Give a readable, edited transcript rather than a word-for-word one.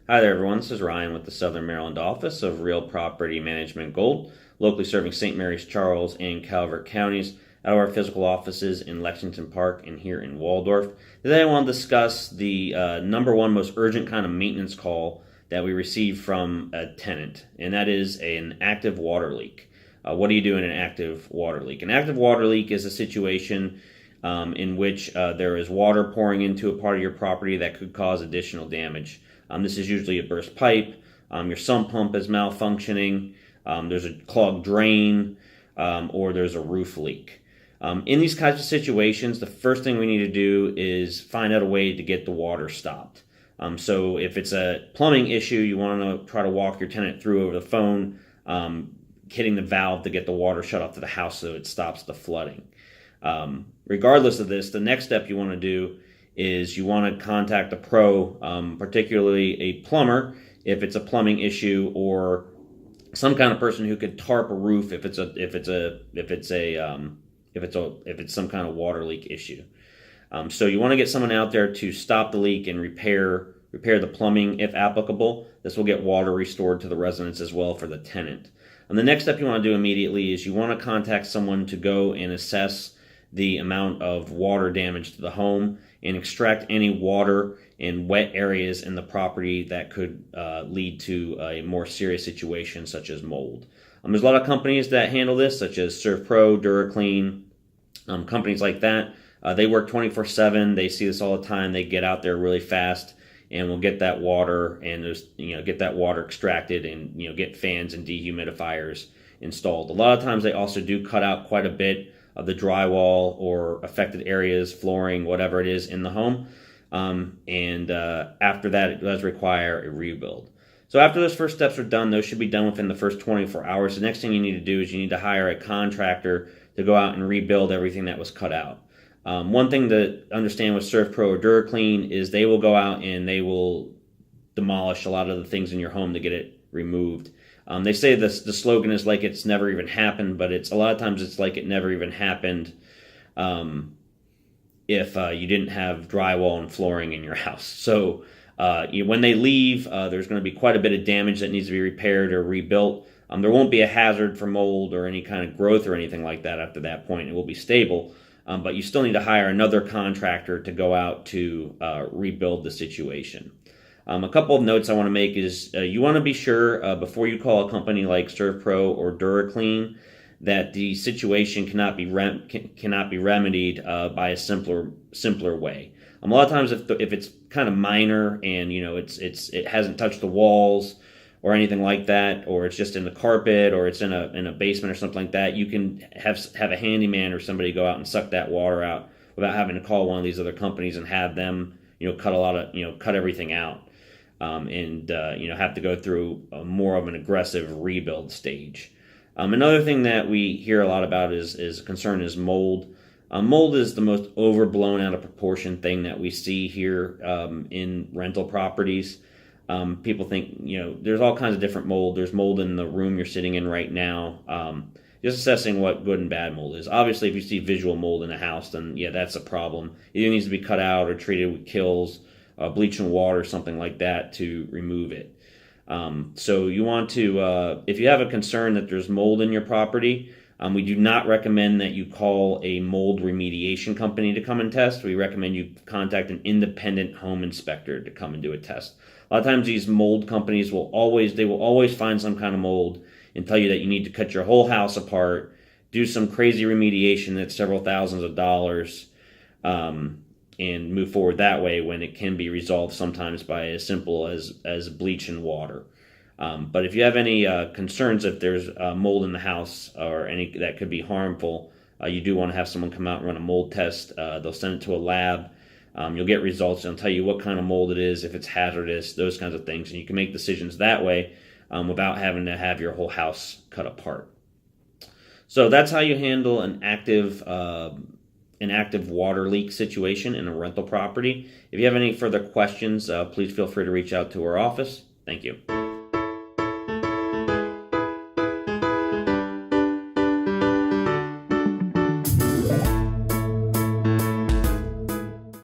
Hi there, everyone. This is Ryan with the Southern Maryland office of Real Property Management Gold, locally serving St. Mary's, Charles, and Calvert counties out of our physical offices in Lexington Park and here in Waldorf. Today, I want to discuss the number one most urgent kind of maintenance call that we receive from a tenant, and that is an active water leak. What do you do in an active water leak? An active water leak is a situation in which there is water pouring into a part of your property that could cause additional damage. This is usually a burst pipe, your sump pump is malfunctioning, there's a clogged drain, or there's a roof leak. In these kinds of situations, the first thing we need to do is find out a way to get the water stopped. So if it's a plumbing issue, you want to try to walk your tenant through over the phone, hitting the valve to get the water shut off to the house so it stops the flooding. Regardless of this, the next step you want to do is you want to contact a pro, particularly a plumber, if it's a plumbing issue, or some kind of person who could tarp a roof if it's some kind of water leak issue. So you want to get someone out there to stop the leak and repair the plumbing if applicable. This will get water restored to the residents as well for the tenant. And the next step you want to do immediately is you want to contact someone to go and assess the amount of water damage to the home and extract any water and wet areas in the property that could lead to a more serious situation such as mold. There's a lot of companies that handle this, such as ServPro, DuraClean, companies like that. They work 24/7. They see this all the time. They get out there really fast and will get that water and get that water extracted and get fans and dehumidifiers installed. A lot of times they also do cut out quite a bit of the drywall or affected areas, flooring, whatever it is in the home. After that, it does require a rebuild. So after those first steps are done, those should be done within the first 24 hours. The next thing you need to do is you need to hire a contractor to go out and rebuild everything that was cut out. One thing to understand with ServPro or DuraClean is they will go out and they will demolish a lot of the things in your home to get it removed. They say the slogan is like it's never even happened, but a lot of times it's like it never even happened if you didn't have drywall and flooring in your house. So when they leave, there's going to be quite a bit of damage that needs to be repaired or rebuilt. There won't be a hazard for mold or any kind of growth or anything like that after that point. It will be stable, but you still need to hire another contractor to go out to rebuild the situation. A couple of notes I want to make is you want to be sure before you call a company like ServPro or DuraClean that the situation cannot be remedied by a simpler way. A lot of times, if it's kind of minor and it hasn't touched the walls or anything like that, or it's just in the carpet or it's in a basement or something like that, you can have a handyman or somebody go out and suck that water out without having to call one of these other companies and have them cut everything out. Have to go through more of an aggressive rebuild stage. Another thing that we hear a lot about is concern is mold. Mold is the most overblown out of proportion thing that we see here in rental properties. People think, there's all kinds of different mold. There's mold in the room you're sitting in right now. Just assessing what good and bad mold is. Obviously, if you see visual mold in a house, then yeah, that's a problem. It either needs to be cut out or treated with kills, bleach and water, something like that to remove it. So you want to, if you have a concern that there's mold in your property, we do not recommend that you call a mold remediation company to come and test. We recommend you contact an independent home inspector to come and do a test. A lot of times these mold companies will always find some kind of mold and tell you that you need to cut your whole house apart, do some crazy remediation that's several thousands of dollars, and move forward that way when it can be resolved sometimes by as simple as bleach and water. But if you have any concerns if there's mold in the house or any that could be harmful, you do want to have someone come out and run a mold test. They'll send it to a lab. You'll get results. They'll tell you what kind of mold it is, if it's hazardous, those kinds of things. And you can make decisions that way without having to have your whole house cut apart. So that's how you handle an active water leak situation in a rental property. If you have any further questions, please feel free to reach out to our office. Thank you.